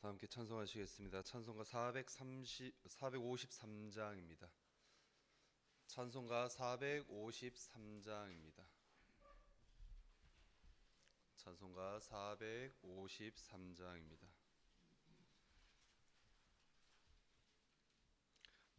다 함께 찬송하시겠습니다. 찬송가 453장입니다. 찬송가 453장입니다. 찬송가 453장입니다.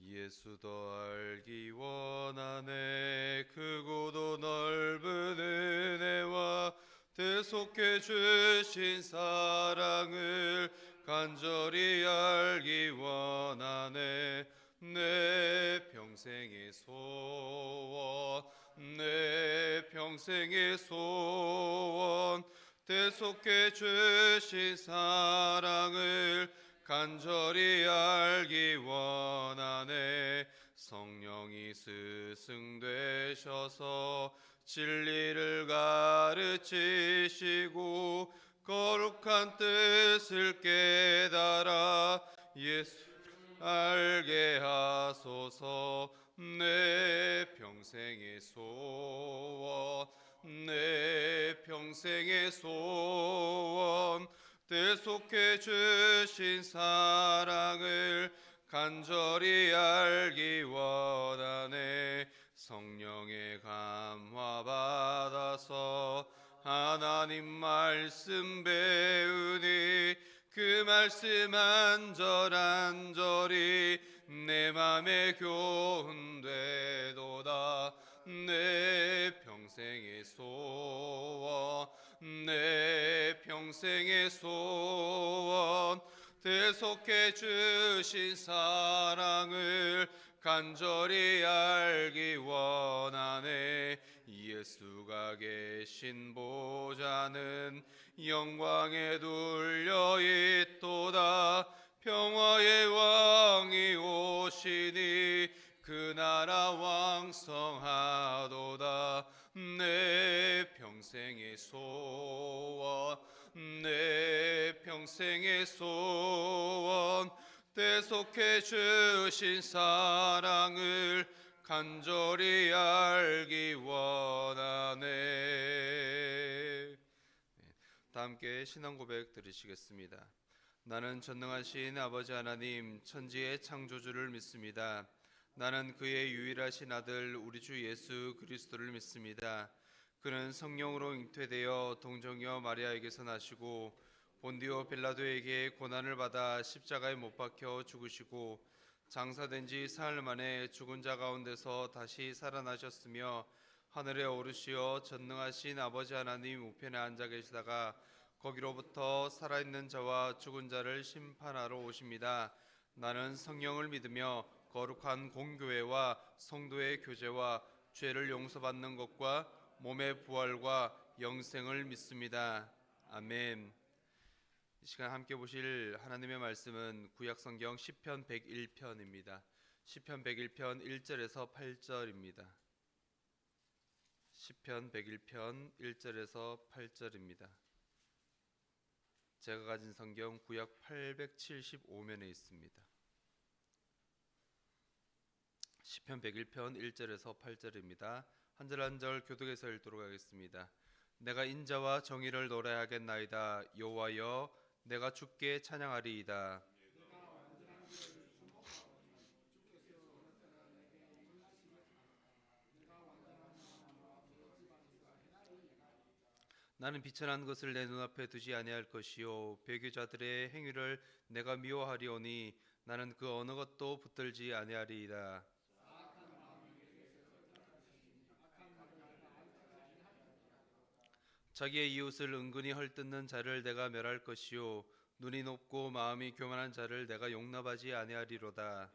예수 더 알기 원하네. 크고도 넓은 은혜와 대속해 주신 사랑을 간절히 알기 원하네. 내 평생의 소원, 내 평생의 소원, 대속해 주신 사랑을 간절히 알기 원하네. 성령이 스승되셔서 진리를 가르치시고 거룩한 뜻을 깨달아 예수를 알게 하소서. 내 평생의 소원, 내 평생의 소원, 대속해 주신 사랑을 간절히 알기 원하네. 성령의 감화 받아서 하나님 말씀 배우니 그 말씀 한절한절이 내 맘에 교훈되도다. 내 평생의 소원, 내 평생의 소원, 대속해 주신 사랑을 간절히 알기 원하네. 예수가 계신 보좌는 영광에 둘려 있도다. 평화의 왕이 오시니 그 나라 왕성하도다. 내 평생의 소원, 내 평생의 소원, 대속해 주신 사랑을 간절히 알기 원하네. 다 함께 신앙 고백 드리시겠습니다. 나는 전능하신 아버지 하나님 천지의 창조주를 믿습니다. 나는 그의 유일하신 아들 우리 주 예수 그리스도를 믿습니다. 그는 성령으로 잉태되어 동정녀 마리아에게서 나시고 본디오 빌라도에게 고난을 받아 십자가에 못 박혀 죽으시고 장사된 지 사흘 만에 죽은 자 가운데서 다시 살아나셨으며 하늘에 오르시어 전능하신 아버지 하나님 우편에 앉아 계시다가 거기로부터 살아있는 자와 죽은 자를 심판하러 오십니다. 나는 성령을 믿으며 거룩한 공교회와 성도의 교제와 죄를 용서받는 것과 몸의 부활과 영생을 믿습니다. 아멘. 이 시간 함께 보실 하나님의 말씀은 구약성경 시편 101편입니다. 시편 101편 1절에서 8절입니다. 시편 101편 1절에서 8절입니다. 제가 가진 성경 구약 875면에 있습니다. 시편 101편 1절에서 8절입니다. 한 절 한 절 교독해서 읽도록 하겠습니다. 내가 인자와 정의를 노래하겠나이다. 여호와여 내가 주께 찬양하리이다. 나는 비천한 것을 내 눈앞에 두지 아니할 것이요 배교자들의 행위를 내가 미워하리오니 나는 그 어느 것도 붙들지 아니하리이다. 자기의 이웃을 은근히 헐뜯는 자를 내가 멸할 것이요 눈이 높고 마음이 교만한 자를 내가 용납하지 아니하리로다.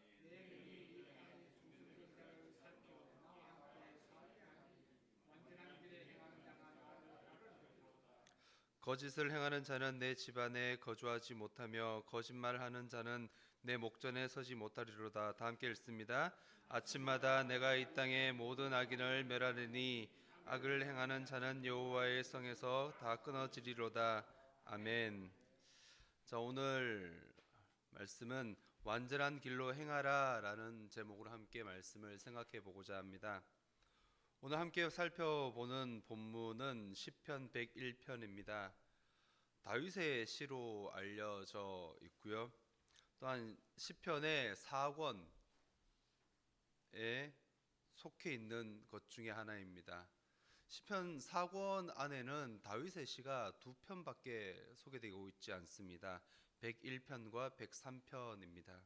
거짓을 행하는 자는 내 집안에 거주하지 못하며 거짓말하는 자는 내 목전에 서지 못하리로다. 다 함께 읽습니다. 아침마다 내가 이 땅의 모든 악인을 멸하리니 악을 행하는 자는 여호와의 성에서 다 끊어지리로다. 아멘. 자, 오늘 말씀은 완전한 길로 행하라 라는 제목으로 함께 말씀을 생각해 보고자 합니다. 오늘 함께 살펴보는 본문은 시편 101편입니다. 다윗의 시로 알려져 있고요. 있고요. 또한 시편의 4권에 속해 있는 것 중에 하나입니다. 시편 4권 안에는 다윗의 시가 두 편밖에 소개되고 있지 않습니다. 101편과 103편입니다.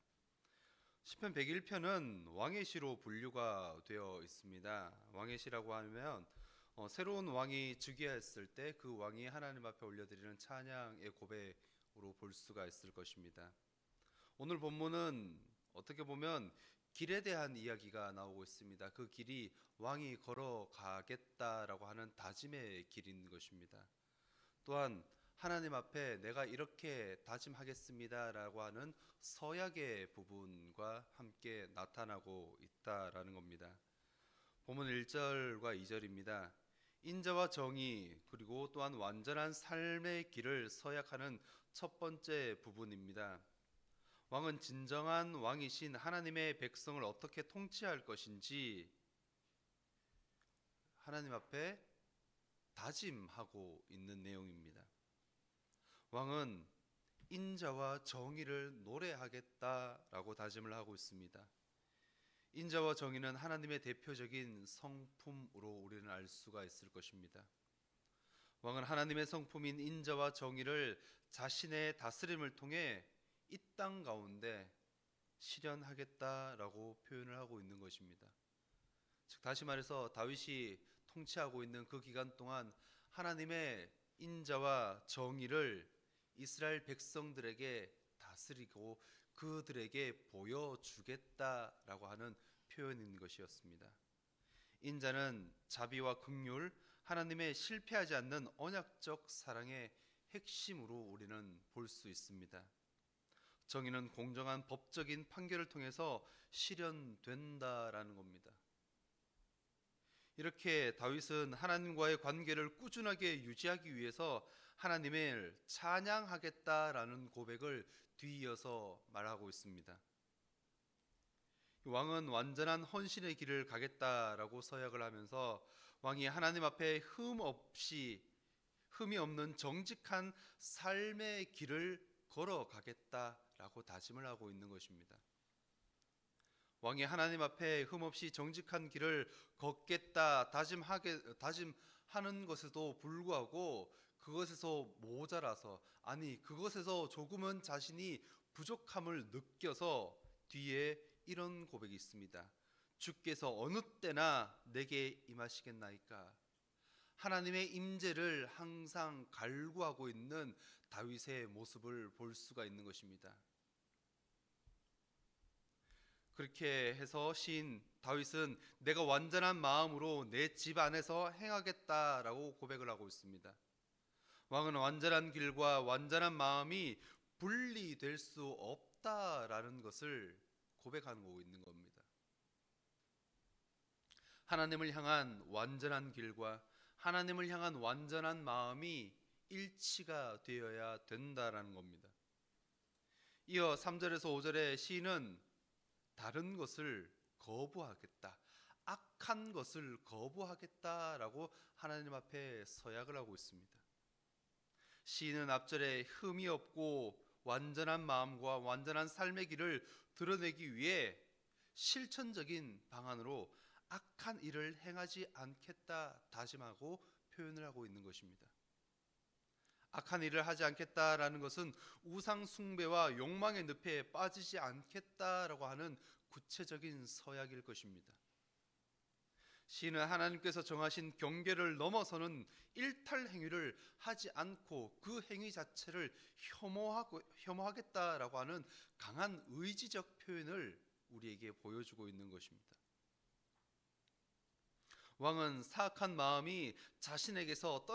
시편 101편은 왕의 시로 분류가 되어 있습니다. 왕의 시라고 하면 새로운 왕이 즉위했을 때 그 왕이 하나님 앞에 올려드리는 찬양의 고백으로 볼 수가 있을 것입니다. 오늘 본문은 어떻게 보면 길에 대한 이야기가 나오고 있습니다. 그 길이 왕이 걸어가겠다라고 하는 다짐의 길인 것입니다. 또한 하나님 앞에 내가 이렇게 다짐하겠습니다라고 하는 서약의 부분과 함께 나타나고 있다라는 겁니다. 본문 1절과 2절입니다. 인자와 정의 그리고 또한 완전한 삶의 길을 서약하는 첫 번째 부분입니다. 왕은 진정한 왕이신 하나님의 백성을 어떻게 통치할 것인지 하나님 앞에 다짐하고 있는 내용입니다. 왕은 인자와 정의를 노래하겠다라고 다짐을 하고 있습니다. 인자와 정의는 하나님의 대표적인 성품으로 우리는 알 수가 있을 것입니다. 왕은 하나님의 성품인 인자와 정의를 자신의 다스림을 통해 이 땅 가운데 실현하겠다라고 표현을 하고 있는 것입니다. 즉 다시 말해서 다윗이 통치하고 있는 그 기간 동안 하나님의 인자와 정의를 이스라엘 백성들에게 다스리고 그들에게 보여주겠다라고 하는 표현인 것이었습니다. 인자는 자비와 긍휼, 하나님의 실패하지 않는 언약적 사랑의 핵심으로 우리는 볼 수 있습니다. 정의는 공정한 법적인 판결을 통해서 실현된다라는 겁니다. 이렇게 다윗은 하나님과의 관계를 꾸준하게 유지하기 위해서 하나님을 찬양하겠다라는 고백을 뒤이어서 말하고 있습니다. 왕은 완전한 헌신의 길을 가겠다라고 서약을 하면서 왕이 하나님 앞에 흠이 없는 정직한 삶의 길을 걸어가겠다라고 다짐을 하고 있는 것입니다. 왕이 하나님 앞에 흠없이 정직한 길을 걷겠다 다짐하는 것에도 불구하고 그것에서 모자라서 그것에서 조금은 자신이 부족함을 느껴서 뒤에 이런 고백이 있습니다. 주께서 어느 때나 내게 임하시겠나이까. 하나님의 임재를 항상 갈구하고 있는 다윗의 모습을 볼 수가 있는 것입니다. 그렇게 해서 시인 다윗은 내가 완전한 마음으로 내 집 안에서 행하겠다라고 고백을 하고 있습니다. 왕은 완전한 길과 완전한 마음이 분리될 수 없다라는 것을 고백하고 있는 겁니다. 하나님을 향한 완전한 길과 하나님을 향한 완전한 마음이 일치가 되어야 된다라는 겁니다. 이어 3절에서 5절의 시인은 다른 것을 거부하겠다, 악한 것을 거부하겠다라고 하나님 앞에 서약을 하고 있습니다. 시인은 앞절에 흠이 없고 완전한 마음과 완전한 삶의 길을 드러내기 위해 실천적인 방안으로 악한 일을 행하지 않겠다 다짐하고 표현을 하고 있는 것입니다. 악한 일을 하지 않겠다라는 것은 우상 숭배와 욕망의 늪에 빠지지 않겠다라고 하는 구체적인 서약일 것입니다. 시인은 하나님께서 정하신 경계를 넘어서는 일탈 행위를 하지 않고 그 행위 자체를 혐오하겠다라고 하는 강한 의지적 표현을 우리에게 보여주고 있는 것입니다. 왕은 사악한 마음이 자신에게서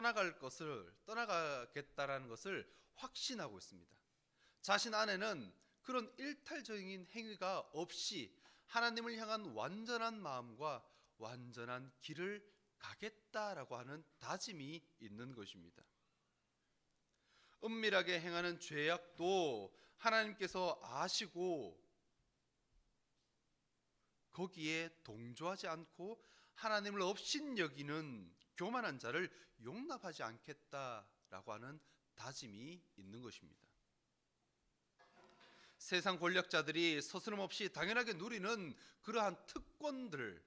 떠나가겠다라는 것을 확신하고 있습니다. 자신 안에는 그런 일탈적인 행위가 없이 하나님을 향한 완전한 마음과 완전한 길을 가겠다라고 하는 다짐이 있는 것입니다. 은밀하게 행하는 죄악도 하나님께서 아시고 거기에 동조하지 않고 하나님을 업신여기는 교만한 자를 용납하지 않겠다라고 하는 다짐이 있는 것입니다. 세상 권력자들이 서스럼없이 당연하게 누리는 그러한 특권들,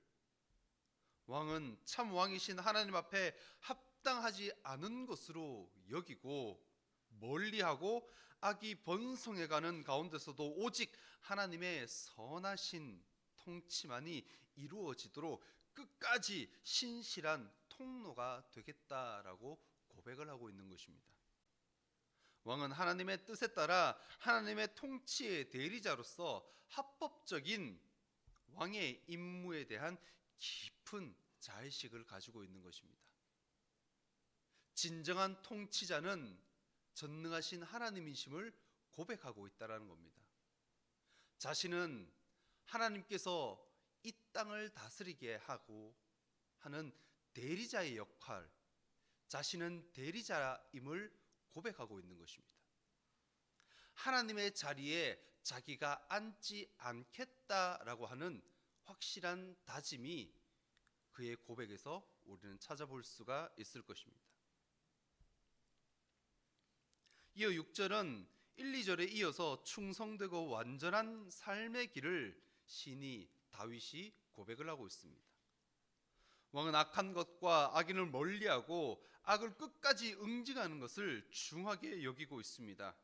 왕은 참 왕이신 하나님 앞에 합당하지 않은 것으로 여기고 멀리하고 악이 번성해가는 가운데서도 오직 하나님의 선하신 통치만이 이루어지도록 끝까지 신실한 통로가 되겠다라고 고백을 하고 있는 것입니다. 왕은 하나님의 뜻에 따라 하나님의 통치의 대리자로서 합법적인 왕의 임무에 대한 깊은 자의식을 가지고 있는 것입니다. 진정한 통치자는 전능하신 하나님이심을 고백하고 있다는 겁니다. 자신은 하나님께서 이 땅을 다스리게 하고 하는 대리자의 역할, 자신은 대리자임을 고백하고 있는 것입니다. 하나님의 자리에 자기가 앉지 않겠다라고 하는 확실한 다짐이 그의 고백에서 우리는 찾아볼 수가 있을 것입니다. 이어 6절은 1, 2절에 이어서 충성되고 완전한 삶의 길을 신이 다윗이 고백을 하고 있습니다. 왕은 악한 것과 악인을 멀리하고 악을 끝까지 응징하는 것을 중하게 여기고 있습니다.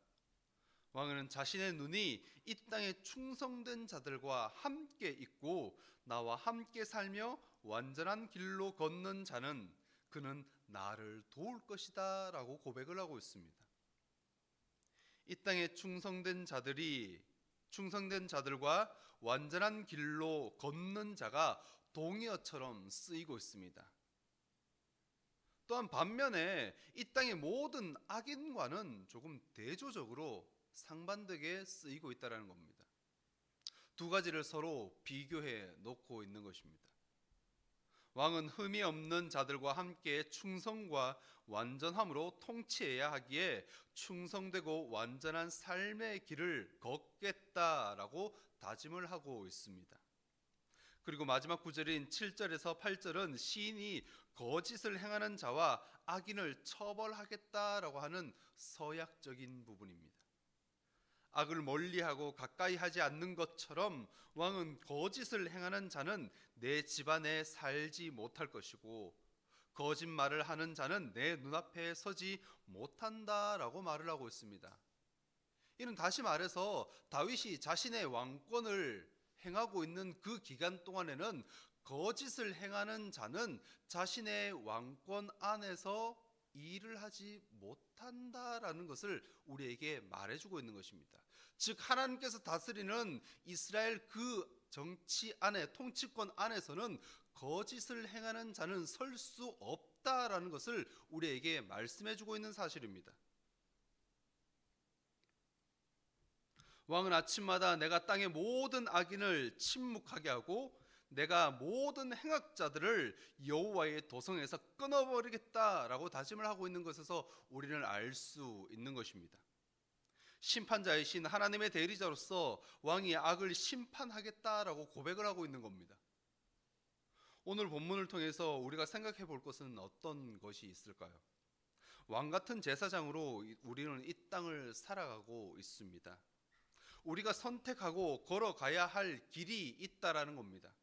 왕은 자신의 눈이 이 땅에 충성된 자들과 함께 있고 나와 함께 살며 완전한 길로 걷는 자는 그는 나를 도울 것이다 라고 고백을 하고 있습니다. 이 땅에 충성된 자들과 완전한 길로 걷는 자가 동의어처럼 쓰이고 있습니다. 또한 반면에 이 땅의 모든 악인과는 조금 대조적으로 상반되게 쓰이고 있다는 겁니다. 두 가지를 서로 비교해 놓고 있는 것입니다. 왕은 흠이 없는 자들과 함께 충성과 완전함으로 통치해야 하기에 충성되고 완전한 삶의 길을 걷겠다라고 다짐을 하고 있습니다. 그리고 마지막 구절인 7절에서 8절은 시인이 거짓을 행하는 자와 악인을 처벌하겠다라고 하는 서약적인 부분입니다. 악을 멀리하고 가까이 하지 않는 것처럼 왕은 거짓을 행하는 자는 내 집안에 살지 못할 것이고 거짓말을 하는 자는 내 눈앞에 서지 못한다라고 말을 하고 있습니다. 이는 다시 말해서 다윗이 자신의 왕권을 행하고 있는 그 기간 동안에는 거짓을 행하는 자는 자신의 왕권 안에서 일을 하지 못한다라는 것을 우리에게 말해주고 있는 것입니다. 즉 하나님께서 다스리는 이스라엘 그 정치 안에 통치권 안에서는 거짓을 행하는 자는 설 수 없다라는 것을 우리에게 말씀해주고 있는 사실입니다. 왕은 아침마다 내가 땅의 모든 악인을 침묵하게 하고 내가 모든 행악자들을 여호와의 도성에서 끊어버리겠다라고 다짐을 하고 있는 것에서 우리는 알 수 있는 것입니다. 심판자이신 하나님의 대리자로서 왕이 악을 심판하겠다라고 고백을 하고 있는 겁니다. 오늘 본문을 통해서 우리가 생각해 볼 것은 어떤 것이 있을까요? 왕 같은 제사장으로 우리는 이 땅을 살아가고 있습니다. 우리가 선택하고 걸어가야 할 길이 있다라는 겁니다.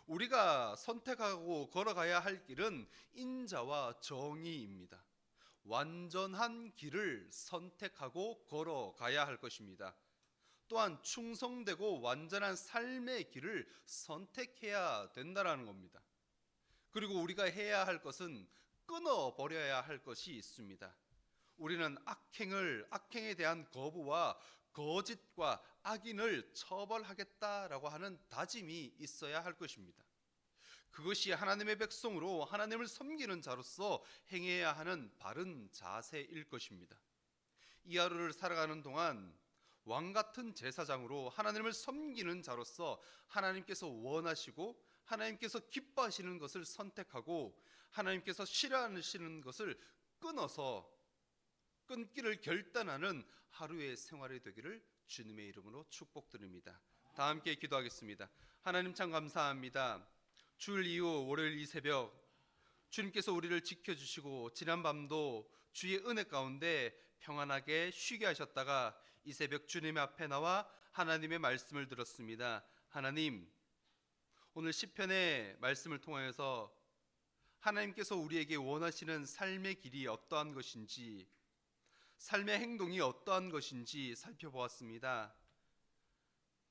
우리가 선택하고 걸어가야 할 길은 인자와 정의입니다. 완전한 길을 선택하고 걸어가야 할 것입니다. 또한 충성되고 완전한 삶의 길을 선택해야 된다는 겁니다. 그리고 우리가 해야 할 것은 끊어버려야 할 것이 있습니다. 우리는 악행에 대한 거부와 거짓과 악인을 처벌하겠다라고 하는 다짐이 있어야 할 것입니다. 그것이 하나님의 백성으로 하나님을 섬기는 자로서 행해야 하는 바른 자세일 것입니다. 이 하루를 살아가는 동안 왕 같은 제사장으로 하나님을 섬기는 자로서 하나님께서 원하시고 하나님께서 기뻐하시는 것을 선택하고 하나님께서 싫어하시는 것을 끊기를 결단하는 하루의 생활이 되기를 주님의 이름으로 축복드립니다. 다 함께 기도하겠습니다. 하나님 참 감사합니다. 주일 이후 월요일 이 새벽 주님께서 우리를 지켜주시고 지난 밤도 주의 은혜 가운데 평안하게 쉬게 하셨다가 이 새벽 주님의 앞에 나와 하나님의 말씀을 들었습니다. 하나님, 오늘 시편의 말씀을 통하여서 하나님께서 우리에게 원하시는 삶의 길이 어떠한 것인지, 삶의 행동이 어떠한 것인지 살펴보았습니다.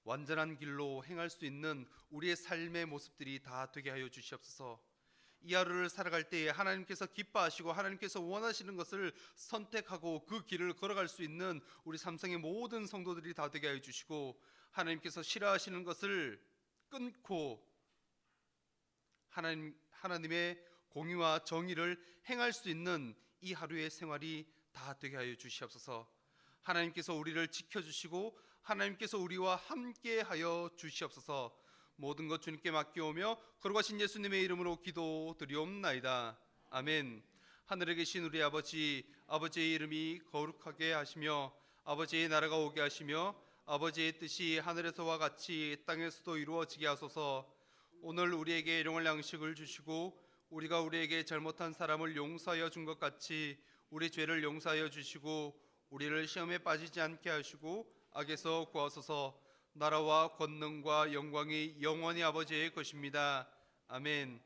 완전한 길로 행할 수 있는 우리의 삶의 모습들이 다 되게 하여 주시옵소서. 이 하루를 살아갈 때에 하나님께서 기뻐하시고 하나님께서 원하시는 것을 선택하고 그 길을 걸어갈 수 있는 우리 삼성의 모든 성도들이 다 되게 하여 주시고, 하나님께서 싫어하시는 것을 끊고 하나님의 공의와 정의를 행할 수 있는 이 하루의 생활이 다 되게 하여 주시옵소서. 하나님께서 우리를 지켜주시고 하나님께서 우리와 함께 하여 주시옵소서. 모든 것 주님께 맡겨오며 거룩하신 예수님의 이름으로 기도드리옵나이다. 아멘. 하늘에 계신 우리 아버지, 아버지의 이름이 거룩하게 하시며 아버지의 나라가 오게 하시며 아버지의 뜻이 하늘에서와 같이 땅에서도 이루어지게 하소서. 오늘 우리에게 일용할 양식을 주시고 우리가 우리에게 잘못한 사람을 용서하여 준 것 같이 우리 죄를 용서하여 주시고 우리를 시험에 빠지지 않게 하시고 악에서 구하소서. 나라와 권능과 영광이 영원히 아버지의 것입니다. 아멘.